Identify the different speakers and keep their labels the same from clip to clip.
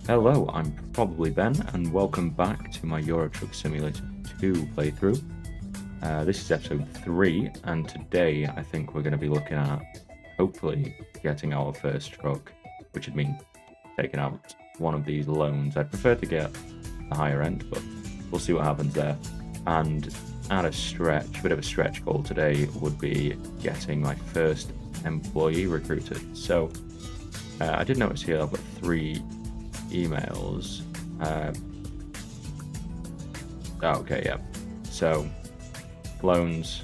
Speaker 1: Hello, I'm probably Ben, and welcome back to my Euro Truck Simulator 2 playthrough. This is episode 3, and today I think we're going to be looking at hopefully getting our first truck, which would mean taking out one of these loans. I'd prefer to get the higher end, but we'll see what happens there. And at a bit of a stretch goal today would be getting my first employee recruited. So I did notice here I've got 3 emails. Okay, yeah. So, loans,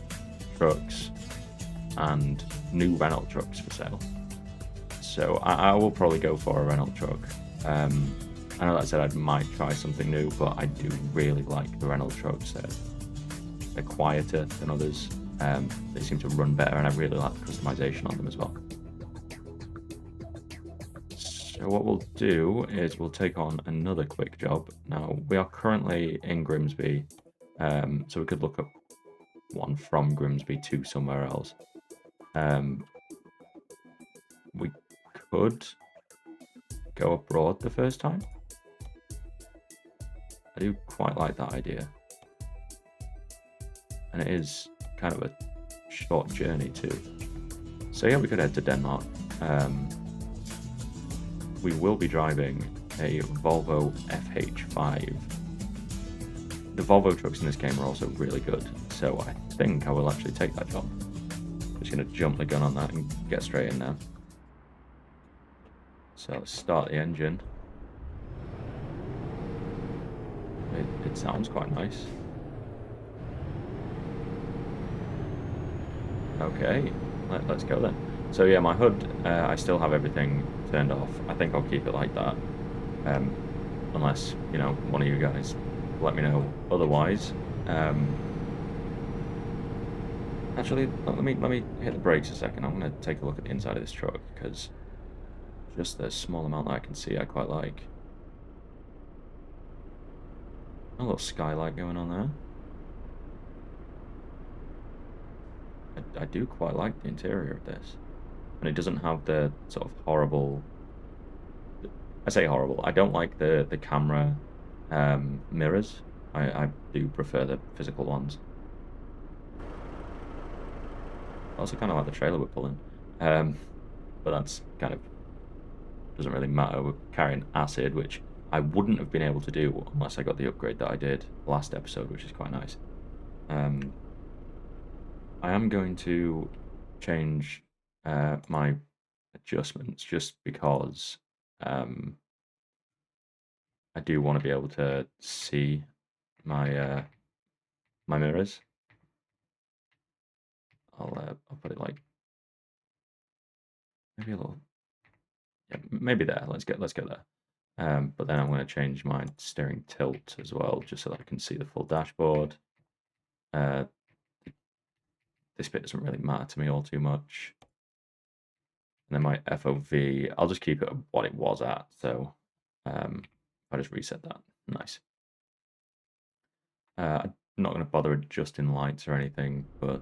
Speaker 1: trucks, and new rental trucks for sale. So I will probably go for a rental truck. I know that I said I might try something new, but I do really like the rental trucks. They're quieter than others. They seem to run better, and I really like the customization on them as well. So what we'll do is we'll take on another quick job. Now, we are currently in Grimsby, so we could look up one from Grimsby to somewhere else. We could go abroad the first time. I do quite like that idea. And it is kind of a short journey too. So yeah, we could head to Denmark. We will be driving a Volvo FH5. The Volvo trucks in this game are also really good, so I think I will actually take that job. Just going to jump the gun on that and get straight in there. So let's start the engine. It sounds quite nice. Okay, let's go then. So yeah, my hood, I still have everything turned off. I think I'll keep it like that. Unless, one of you guys let me know otherwise. Actually, let me hit the brakes a second. I'm going to take a look at the inside of this truck, because just the small amount that I can see I quite like. A little skylight going on there. I do quite like the interior of this. And it doesn't have the sort of horrible... I say horrible. I don't like the camera mirrors. I do prefer the physical ones. I also kind of like the trailer we're pulling. But that's kind of... doesn't really matter. We're carrying acid, which I wouldn't have been able to do unless I got the upgrade that I did last episode, which is quite nice. I am going to change my adjustments just because I do want to be able to see my my mirrors. I'll put it like maybe a little, yeah, maybe there. Let's go there. But then I'm going to change my steering tilt as well, just so that I can see the full dashboard. This bit doesn't really matter to me all too much. And then my FOV, I'll just keep it at what it was at. So I just reset that. Nice. I'm not going to bother adjusting lights or anything, but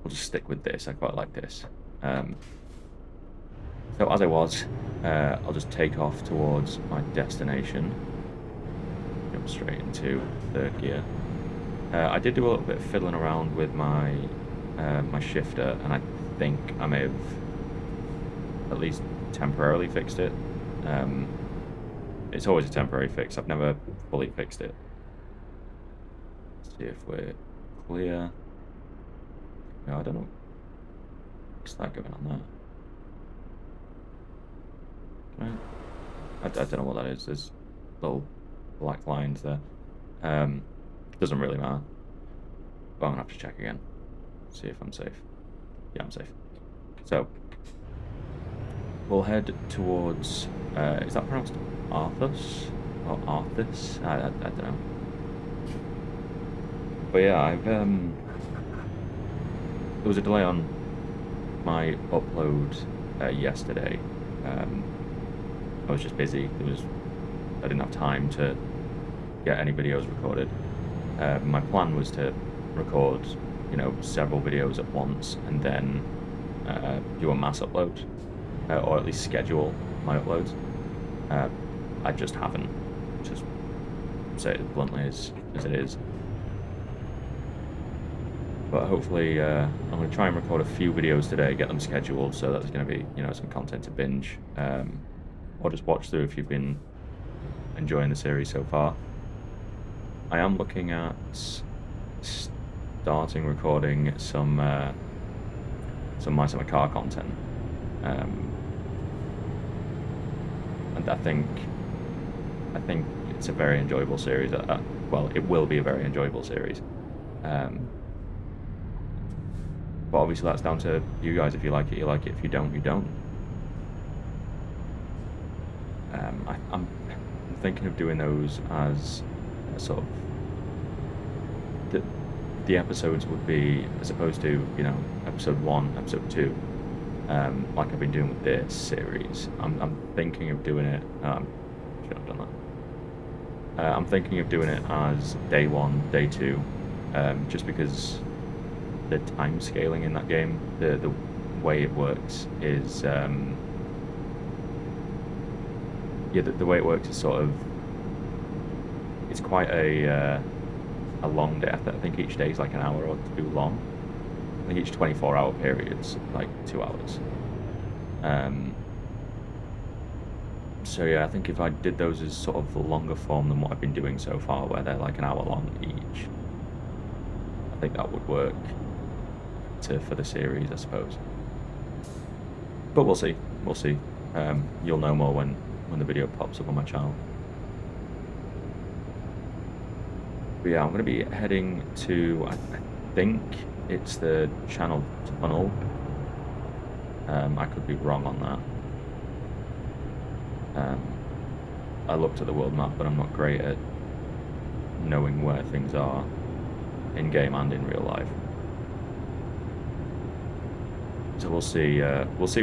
Speaker 1: we'll just stick with this. I quite like this. So as I was, I'll just take off towards my destination. Jump straight into third gear. I did do a little bit of fiddling around with my my shifter, and I think I may have at least temporarily fixed it. It's always a temporary fix. I've never fully fixed it. Let's see if we're clear. No, I don't know. What's that going on there? Right. I don't know what that is. There's little black lines there. Doesn't really matter. But I'm gonna have to check again. See if I'm safe. Yeah, I'm safe. So we'll head towards. Is that pronounced Arthus or Arthus? I don't know. But yeah, I've there was a delay on my upload yesterday. I was just busy. I didn't have time to get any videos recorded. My plan was to record, several videos at once and then do a mass upload, or at least schedule my uploads. I just haven't. Just say it as bluntly as it is. But hopefully, I'm going to try and record a few videos today, get them scheduled, so that there's going to be, some content to binge, or just watch through if you've been enjoying the series so far. I am looking at starting recording some My Summer Car content, and I think it's a very enjoyable series. Well, it will be a very enjoyable series. But obviously that's down to you guys. If you like it, you like it. If you don't, you don't. I'm thinking of doing those as a sort of... The episodes would be, as opposed to, episode 1, episode 2, like I've been doing with this series. I'm thinking of doing it... should have done that. I'm thinking of doing it as day 1, day 2, just because the time scaling in that game, the way it works is the way it works is sort of, it's quite a long day. I think each day is like an hour or 2 long. I think each 24-hour period's like 2 hours. So yeah, I think if I did those as sort of longer form than what I've been doing so far, where they're like an hour long each, I think that would work for the series, I suppose. But we'll see. You'll know more when the video pops up on my channel. But yeah, I'm going to be heading to, I think it's the Channel Tunnel. I could be wrong on that. I looked at the world map, but I'm not great at knowing where things are in game and in real life. So we'll see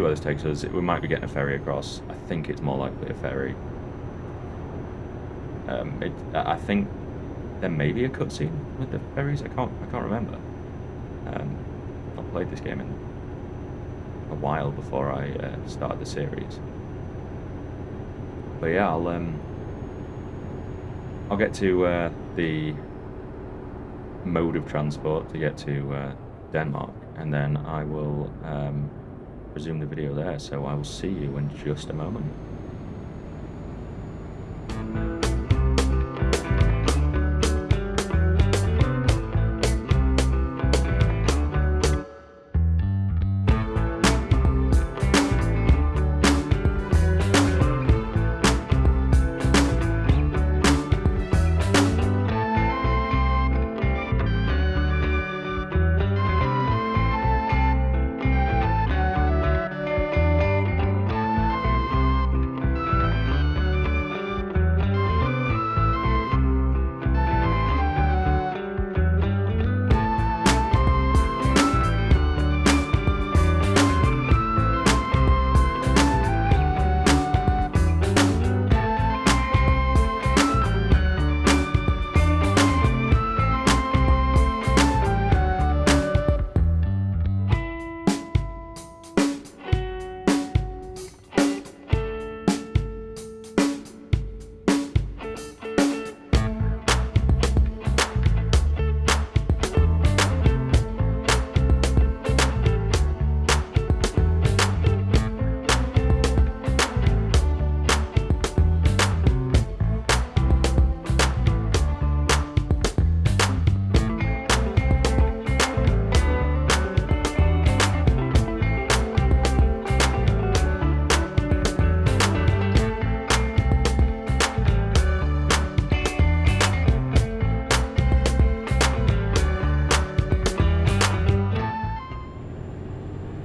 Speaker 1: where this takes us. We might be getting a ferry across. I think it's more likely a ferry. I think there may be a cutscene with the ferries. I can't remember. I've played this game in a while before I started the series. But yeah, I'll get to the mode of transport to get to Denmark, and then I will resume the video there. So I will see you in just a moment.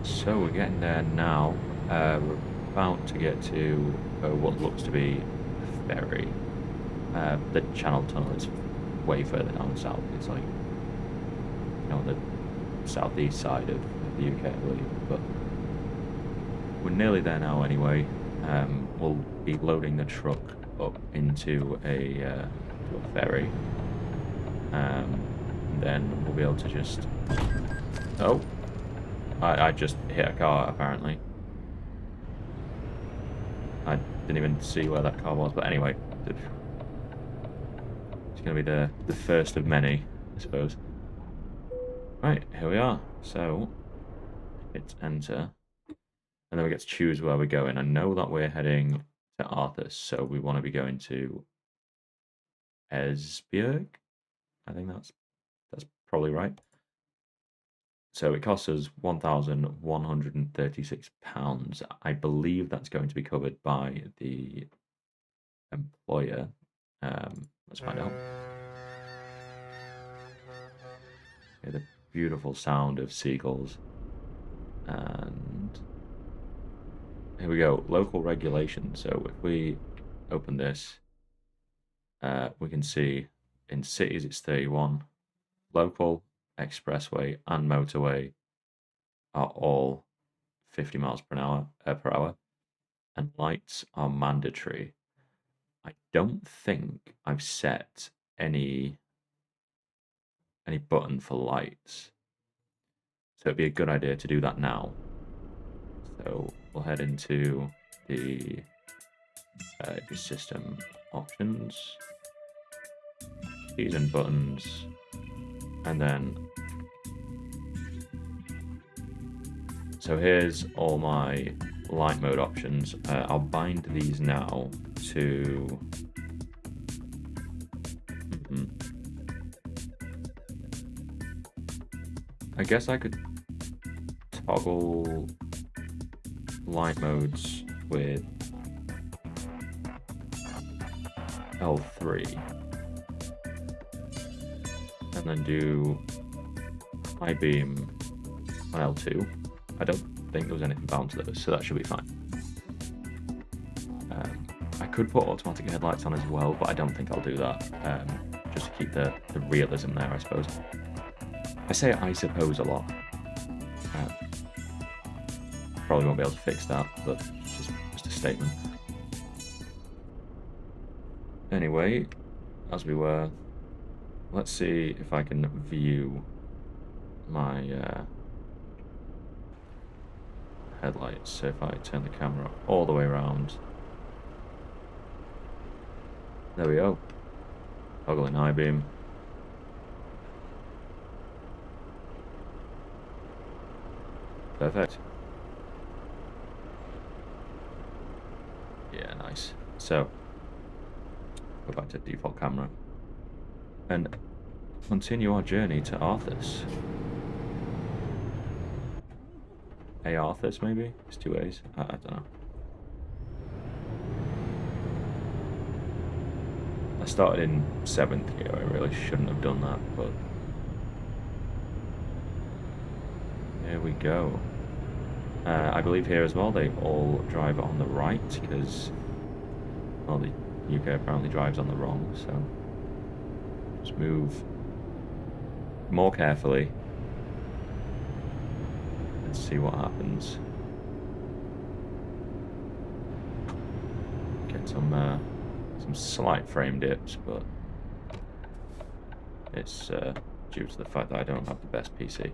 Speaker 1: So we're getting there now. We're about to get to what looks to be a ferry. The Channel Tunnel is way further down south. It's like, the southeast side of the UK, I believe. But we're nearly there now anyway. We'll be loading the truck up into a ferry. Then we'll be able to just... Oh! I just hit a car, apparently. I Didn't even see where that car was. But anyway, it's going to be the first of many, I suppose. Right, here we are. So, hit enter. And then we get to choose where we're going. I know that we're heading to Arthas, so we want to be going to Esbjerg. I think that's probably right. So it costs us £1,136. I believe that's going to be covered by the employer. Let's find out. Okay, the beautiful sound of seagulls. And here we go. Local regulation. So if we open this, we can see in cities it's 31. Local, expressway, and motorway are all 50 miles per hour, and lights are mandatory. I don't think I've set any button for lights, so it'd be a good idea to do that now. So we'll head into the system options, keys and buttons, and then so here's all my light mode options. I'll bind these now to I guess I could toggle light modes with L3 and then do high beam on L2. I don't think there was anything bound to those, so that should be fine. I could put automatic headlights on as well, but I don't think I'll do that, just to keep the realism there, I suppose. I say I suppose a lot. Probably won't be able to fix that, but just a statement. Anyway, as we were, let's see if I can view my headlights. So if I turn the camera all the way around, there we go. Toggling high beam. Perfect. Yeah, nice. So, go back to default camera and continue our journey to Arthas. Arthas, maybe? It's 2 A's. I don't know. I started in 7th gear. I really shouldn't have done that, but here we go. I believe here as well they all drive on the right because, well, the UK apparently drives on the wrong, so just move more carefully and see what happens. Get some slight frame dips, but it's due to the fact that I don't have the best PC.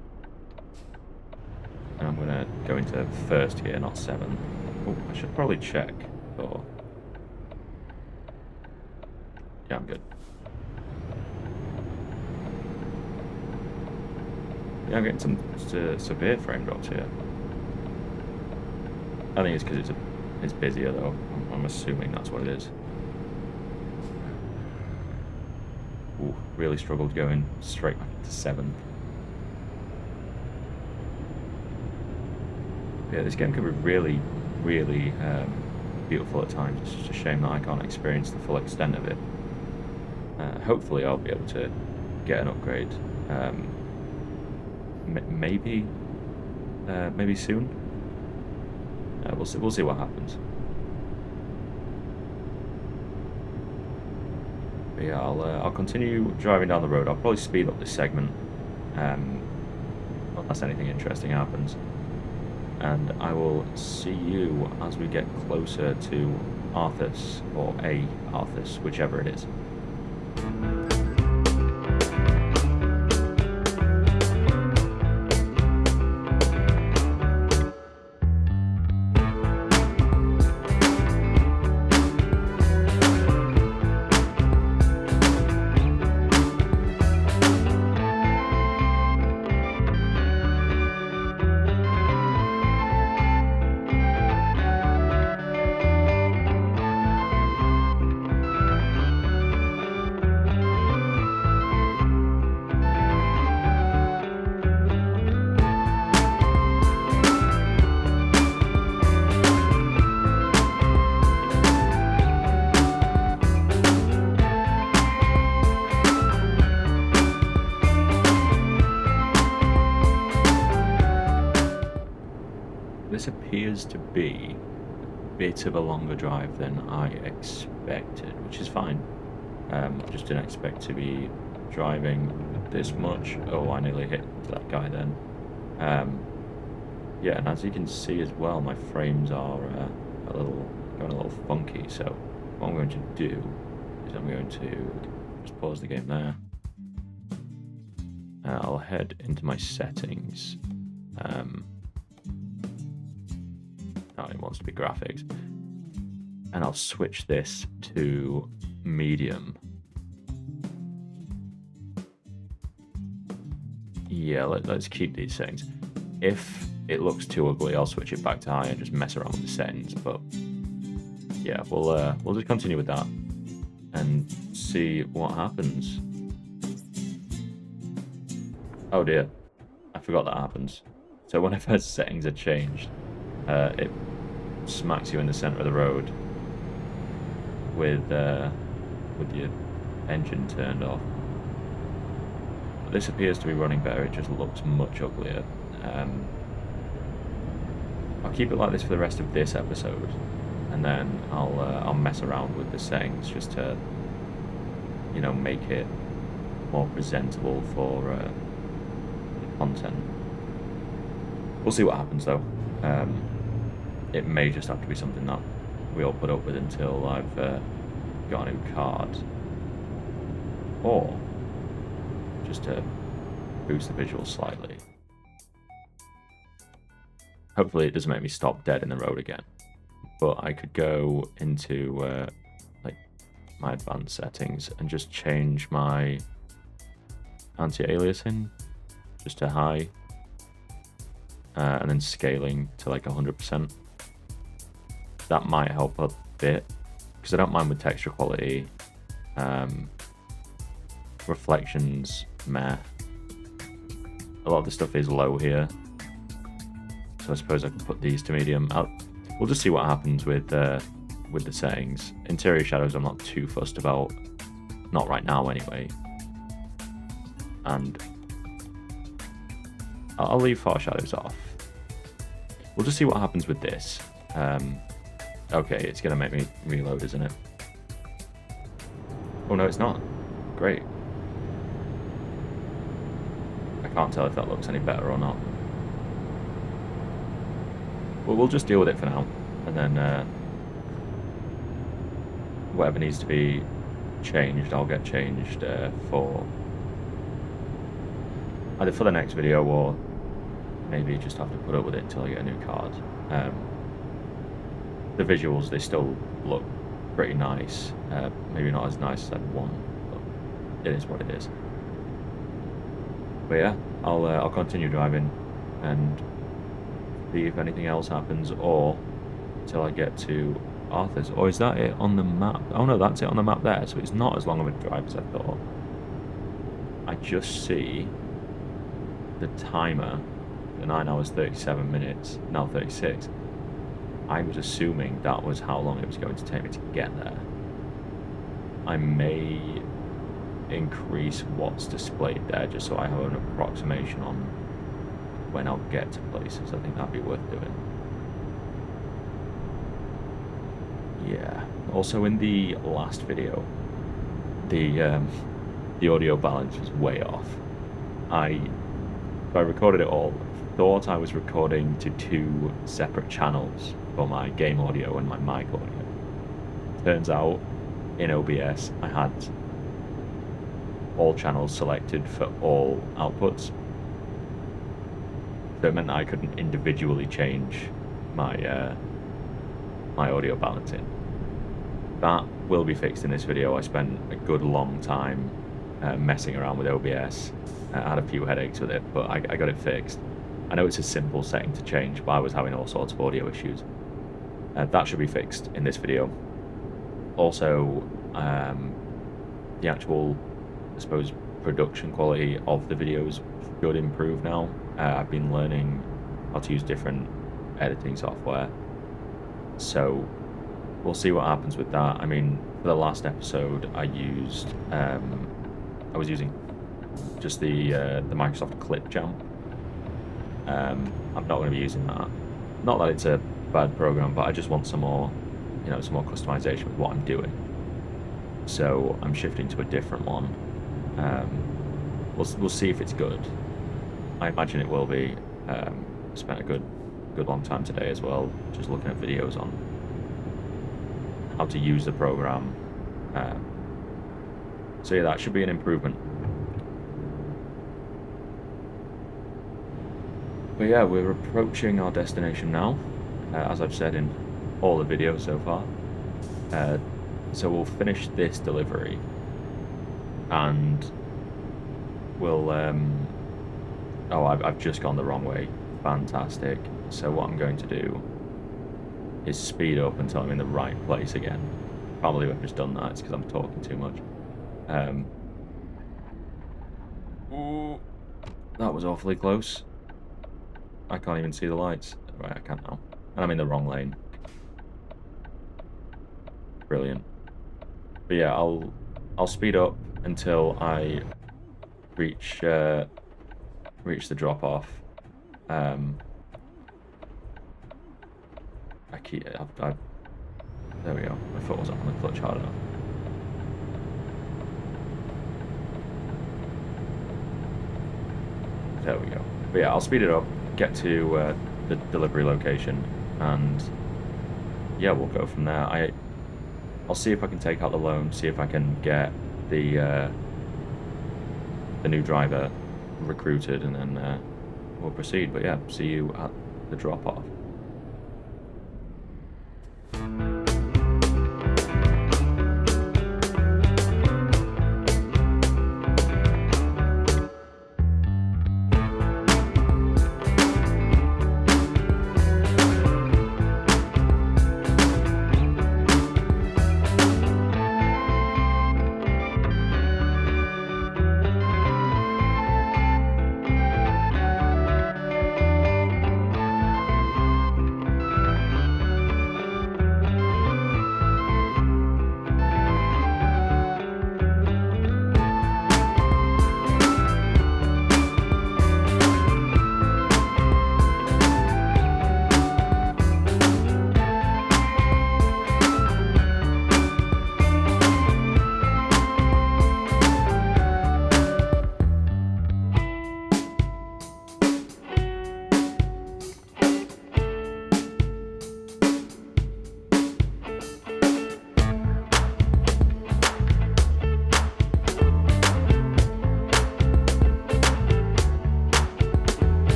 Speaker 1: And I'm going to go into 1st gear, not 7th. Oh, I should probably check for... Yeah, I'm good. Yeah, I'm getting some severe frame drops here. I think it's because it's busier though. I'm assuming that's what it is. Ooh, really struggled going straight back to 7th. Yeah, this game can be really, really beautiful at times. It's just a shame that I can't experience the full extent of it. Hopefully I'll be able to get an upgrade. Maybe soon. We'll see what happens. But yeah, I'll continue driving down the road. I'll probably speed up this segment, unless anything interesting happens. And I will see you as we get closer to Arthas, or Arthas, whichever it is. appears to be a bit of a longer drive than I expected, which is fine. I just didn't expect to be driving this much. Oh, I nearly hit that guy then. Yeah, and as you can see as well, my frames are going a little funky. So what I'm going to do is I'm going to just pause the game there. I'll head into my settings. No, it wants to be graphics, and I'll switch this to medium. Yeah, let's keep these settings. If it looks too ugly, I'll switch it back to high and just mess around with the settings. But yeah, we'll just continue with that and see what happens. Oh dear, I forgot that happens. So whenever settings are changed, it smacks you in the center of the road with your engine turned off. But this appears to be running better. It just looks much uglier. I'll keep it like this for the rest of this episode, and then I'll mess around with the settings just to, you know, make it more presentable for content. We'll see what happens though. It may just have to be something that we all put up with until I've got a new card, or just to boost the visuals slightly. Hopefully it doesn't make me stop dead in the road again. But I could go into like my advanced settings and just change my anti-aliasing just to high, and then scaling to like 100%. That might help a bit because I don't mind with texture quality. Reflections, meh. A lot of the stuff is low here, so I suppose I can put these to medium. We'll just see what happens with the settings. Interior shadows I'm not too fussed about, not right now anyway. And I'll leave far shadows off. We'll just see what happens with this. Okay, it's gonna make me reload, isn't it? Oh no, it's not. Great. I can't tell if that looks any better or not. Well, we'll just deal with it for now, and then whatever needs to be changed, I'll get changed for either for the next video, or maybe just have to put up with it until I get a new card. The visuals, they still look pretty nice. Maybe not as nice as I'd want, but it is what it is. But yeah, I'll continue driving and see if anything else happens, or until I get to Arthur's. Or is that it on the map? Oh no, that's it on the map there, so it's not as long of a drive as I thought. I just see the timer, the 9 hours 37 minutes, now 36. I was assuming that was how long it was going to take me to get there. I may increase what's displayed there just so I have an approximation on when I'll get to places. I think that'd be worth doing. Yeah. Also, in the last video, the audio balance was way off. I recorded it all. Thought I was recording to 2 separate channels for my game audio and my mic audio. Turns out, in OBS, I had all channels selected for all outputs. So it meant that I couldn't individually change my my audio balancing. That will be fixed in this video. I spent a good long time messing around with OBS. I had a few headaches with it, but I got it fixed. I know it's a simple setting to change, but I was having all sorts of audio issues. That should be fixed in this video. Also, the actual, I suppose, production quality of the videos should improve now. I've been learning how to use different editing software, so we'll see what happens with that. I mean, for the last episode, I was using just the Microsoft Clip Jam. I'm not going to be using that. Not that it's a bad program, but I just want some more, some more customization with what I'm doing. So I'm shifting to a different one. We'll see if it's good. I imagine it will be. Spent a good long time today as well, just looking at videos on how to use the program. So yeah, that should be an improvement. But yeah, we're approaching our destination now, as I've said in all the videos so far. So we'll finish this delivery, and we'll. Oh, I've just gone the wrong way. Fantastic. So what I'm going to do is speed up until I'm in the right place again. Probably I've just done that. It's because I'm talking too much. Ooh, that was awfully close. I can't even see the lights. Right, I can now. And I'm in the wrong lane. Brilliant. But yeah, I'll speed up until I reach reach the drop off. There we go. My foot wasn't on the clutch hard enough. There we go. But yeah, I'll speed it up, get to the delivery location, and yeah, we'll go from there. I'll see if I can take out the loan, see if I can get the new driver recruited, and then we'll proceed. But yeah, see you at the drop off.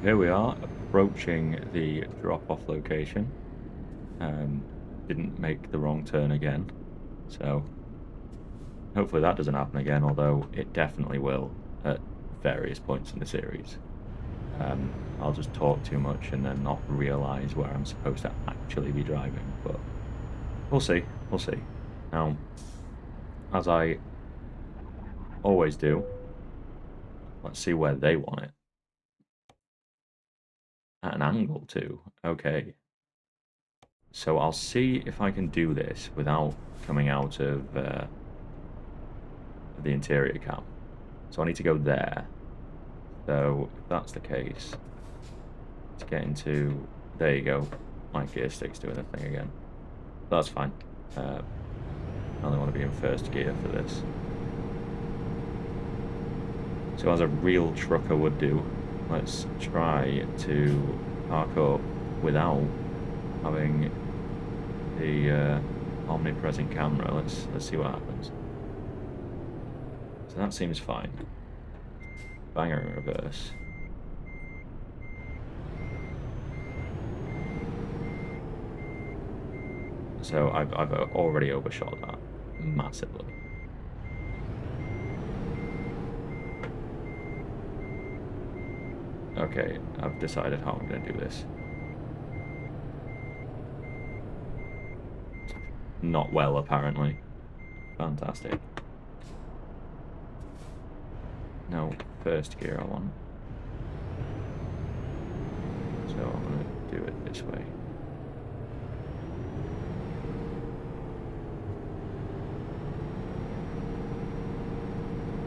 Speaker 1: Here we are, approaching the drop-off location. Didn't make the wrong turn again, so hopefully that doesn't happen again, although it definitely will at various points in the series. I'll just talk too much and then not realise where I'm supposed to actually be driving, but we'll see, we'll see. Now, as I always do, let's see where they want it. At an angle too. Okay. So I'll see if I can do this without coming out of the interior cam. So I need to go there. So if that's the case, to get into... There you go. My gear stick's doing the thing again. That's fine. I only want to be in first gear for this. So as a real trucker would do, let's try to park up without having the omnipresent camera. Let's see what happens. So that seems fine. Banger in reverse. So I've already overshot that massively. Okay, I've decided how I'm going to do this. Not well, apparently. Fantastic. No, first gear I want. So I'm going to do it this way.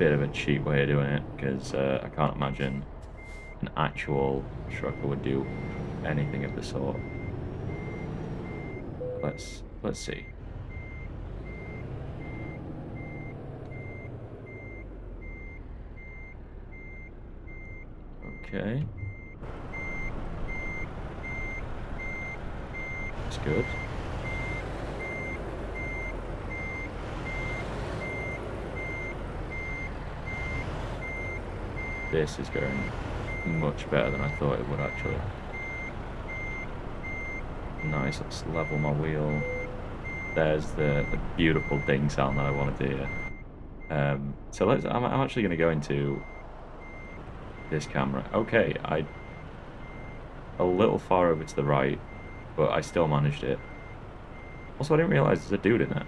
Speaker 1: bit of a cheap way of doing it, because I can't imagine an actual trucker would do anything of the sort. Let's see. Okay. That's good. This is going much better than I thought it would, actually. Nice, let's level my wheel. There's the beautiful ding sound that I wanted to hear. So I'm actually going to go into this camera. Okay, a little far over to the right, but I still managed it. Also, I didn't realize there's a dude in there.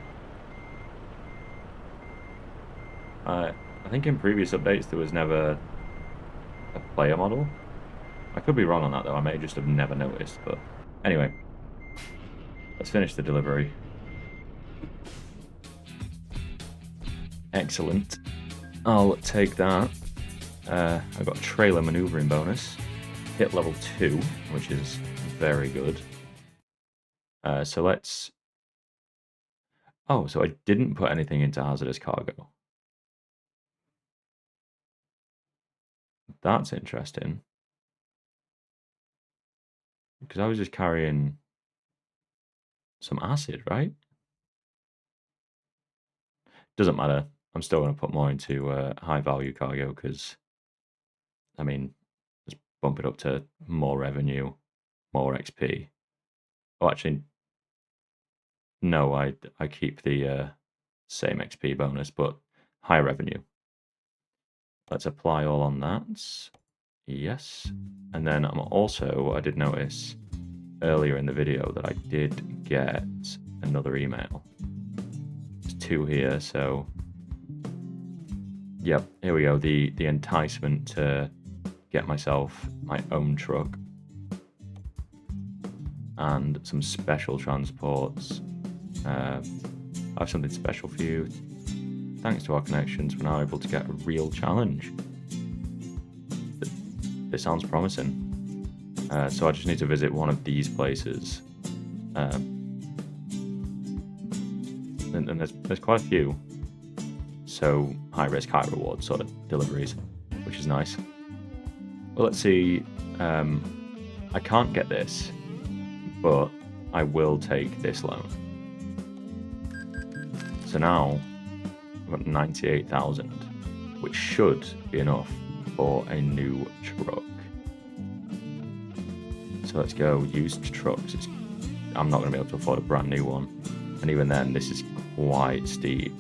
Speaker 1: I think in previous updates there was never a player model. I could be wrong on that though, I may just have never noticed, but anyway. Let's finish the delivery. Excellent. I'll take that. I've got trailer maneuvering bonus. Hit level 2, which is very good. So let's... Oh, so I didn't put anything into hazardous cargo. That's interesting. Because I was just carrying some acid, right? Doesn't matter. I'm still going to put more into high value cargo because, I mean, let's bump it up to more revenue, more XP. Oh, actually, no, I keep the same XP bonus, but high revenue. Let's apply all on that. Yes. And then I did notice earlier in the video that I did get another email. There's 2 here, so yep, here we go. The enticement to get myself my own truck and some special transports. I have something special for you. Thanks to our connections, we're now able to get a real challenge. This sounds promising. So I just need to visit one of these places. And there's quite a few. So high risk, high reward sort of deliveries, which is nice. Well, let's see. I can't get this, but I will take this loan. So now I've got 98,000, which should be enough for a new truck. So let's go used trucks. I'm not going to be able to afford a brand new one, and even then this is quite steep.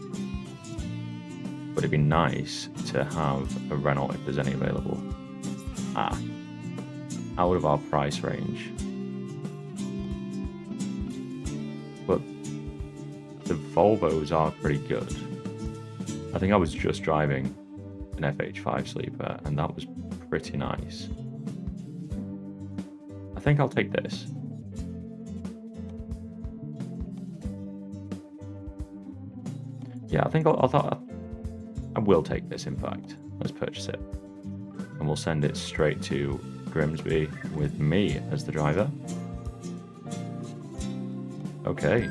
Speaker 1: But it'd be nice to have a Renault if there's any available. Out of our price range. But the Volvos are pretty good. I think I was just driving an FH5 sleeper and that was pretty nice. I think I'll take this. Yeah, I think I will take this, in fact. Let's purchase it. And we'll send it straight to Grimsby with me as the driver. Okay.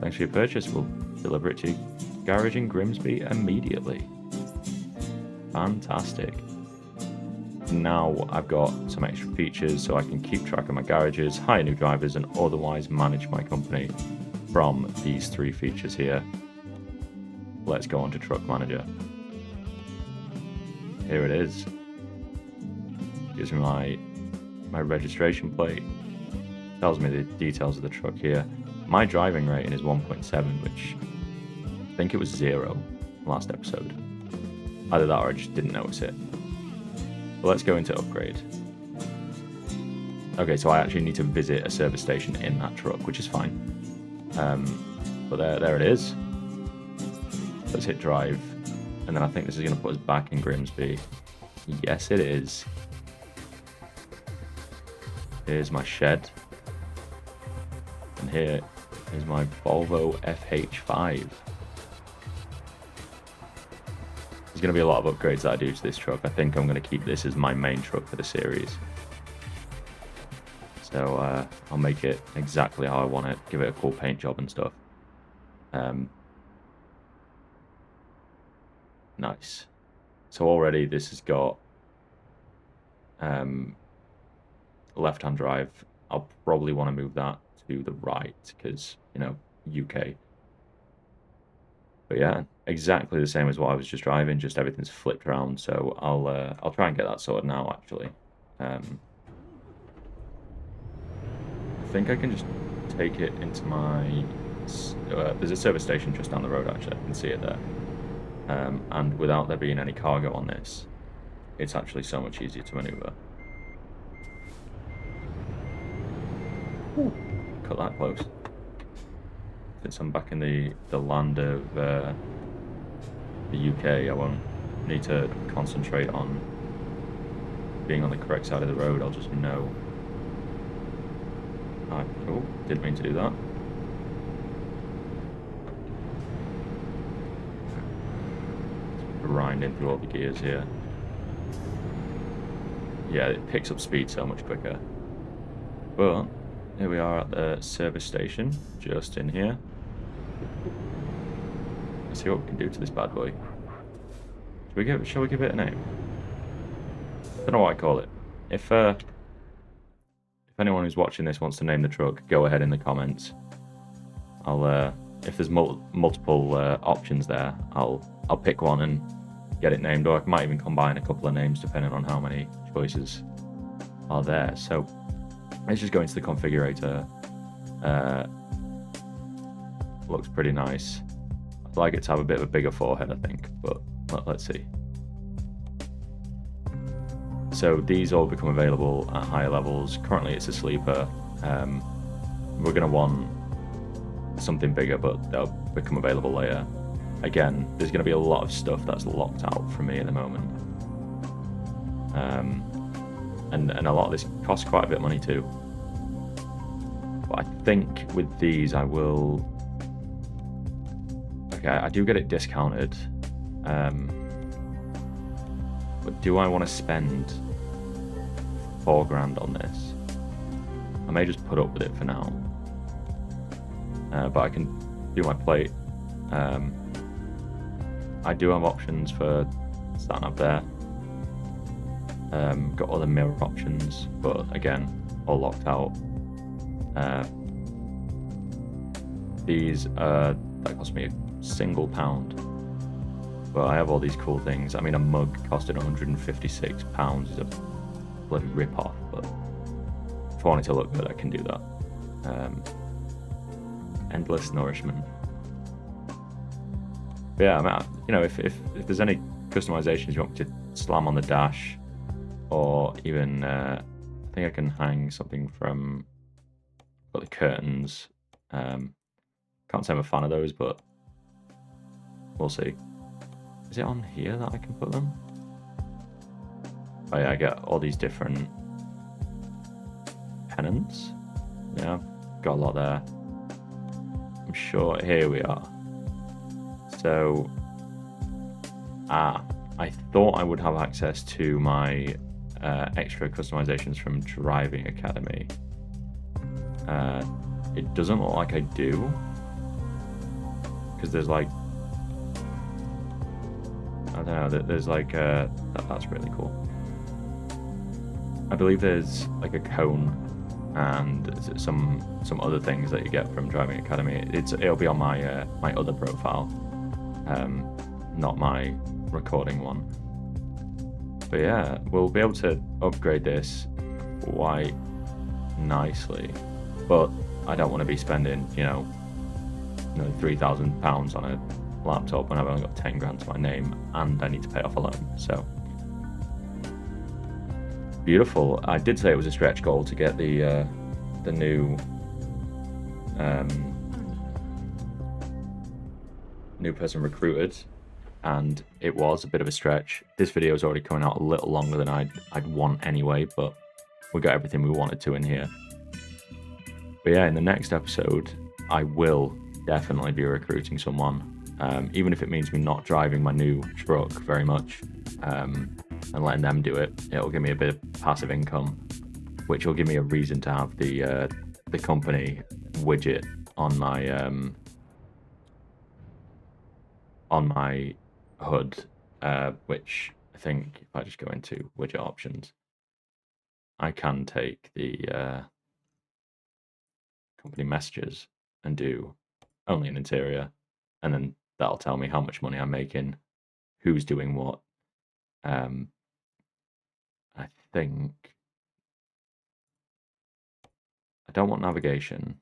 Speaker 1: Thanks for your purchase. We'll deliver it to your garage in Grimsby immediately. Fantastic. Now I've got some extra features so I can keep track of my garages, hire new drivers, and otherwise manage my company from these 3 features here. Let's go on to Truck Manager. Here it is. Gives me my registration plate. Tells me the details of the truck here. My driving rating is 1.7, which I think it was 0 last episode. Either that or I just didn't notice it. But let's go into upgrade. Okay, so I actually need to visit a service station in that truck, which is fine. But there it is. Let's hit drive. And then I think this is going to put us back in Grimsby. Yes, it is. Here's my shed. And here is my Volvo FH5. There's going to be a lot of upgrades that I do to this truck. I think I'm going to keep this as my main truck for the series. So I'll make it exactly how I want it, give it a cool paint job and stuff. Nice. So already this has got left-hand drive. I'll probably want to move that to the right because, you know, UK. But yeah, exactly the same as what I was just driving, just everything's flipped around. So I'll try and get that sorted now, actually. I think I can just take it into my... there's a service station just down the road, actually. I can see it there. And without there being any cargo on this, it's actually so much easier to maneuver. Ooh, cut that close. Since I'm back in the land of the UK, I won't need to concentrate on being on the correct side of the road. I'll just know. Oh, didn't mean to do that. Grinding through all the gears here. Yeah, it picks up speed so much quicker. But here we are at the service station, just in here. Let's see what we can do to this bad boy. Shall we give it a name? Don't know what I call it. If anyone who's watching this wants to name the truck, go ahead in the comments. If there's multiple options there, I'll pick one and get it named, or I might even combine a couple of names depending on how many choices are there. So let's just go into the configurator. Looks pretty nice. I'd like it to have a bit of a bigger forehead, I think, but let's see. So these all become available at higher levels. Currently it's a sleeper. We're going to want something bigger, but they'll become available later. Again, there's going to be a lot of stuff that's locked out for me at the moment. And a lot of this costs quite a bit of money too. But I think with these I will... Okay, I do get it discounted. But do I want to spend $4,000 on this? I may just put up with it for now. But I can do my plate. I do have options for starting up there. Got other mirror options, but again, all locked out. These that cost me £1, but I have all these cool things. I mean, a mug costing £156 is a bloody rip-off, but if I want it to look good, I can do that. Endless nourishment. But yeah, I mean, you know, if there's any customizations you want me to slam on the dash, or even I think I can hang something from the curtains. Can't say I'm a fan of those, but we'll see. Is it on here that I can put them? Oh yeah, I get all these different pennants. Yeah, got a lot there. I'm sure, here we are. So, I thought I would have access to my extra customizations from Driving Academy. It doesn't look like I do, because there's like, I don't know, there's like that's really cool. I believe there's like a cone and some other things that you get from Driving Academy. It'll be on my my other profile, not my recording one. But yeah, we'll be able to upgrade this quite nicely, but I don't want to be spending, you know, £3,000 on a laptop when I've only got 10 grand to my name and I need to pay off a loan. So beautiful. I did say it was a stretch goal to get the new person recruited, and it was a bit of a stretch. This video is already coming out a little longer than I'd want anyway, but we got everything we wanted to in here. But yeah, in the next episode, I will definitely be recruiting someone. even if it means me not driving my new truck very much and letting them do it. It'll give me a bit of passive income, which will give me a reason to have the company widget on my HUD, which I think if I just go into widget options, I can take the company messages and do only an interior, and then that'll tell me how much money I'm making, who's doing what. I think I don't want navigation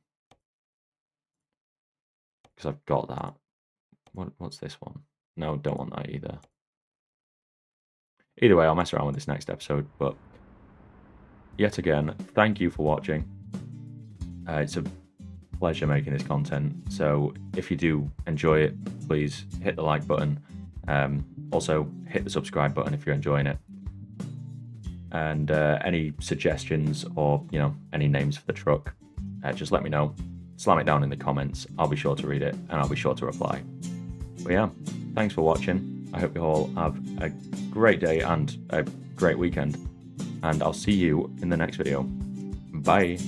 Speaker 1: because I've got that. What's this one? No, don't want that either. Either way, I'll mess around with this next episode, but yet again, thank you for watching. It's a pleasure making this content, so if you do enjoy it, please hit the like button. Also, hit the subscribe button if you're enjoying it. And any suggestions or any names for the truck, just let me know. Slam it down in the comments. I'll be sure to read it and I'll be sure to reply. But yeah, thanks for watching. I hope you all have a great day and a great weekend. And I'll see you in the next video. Bye.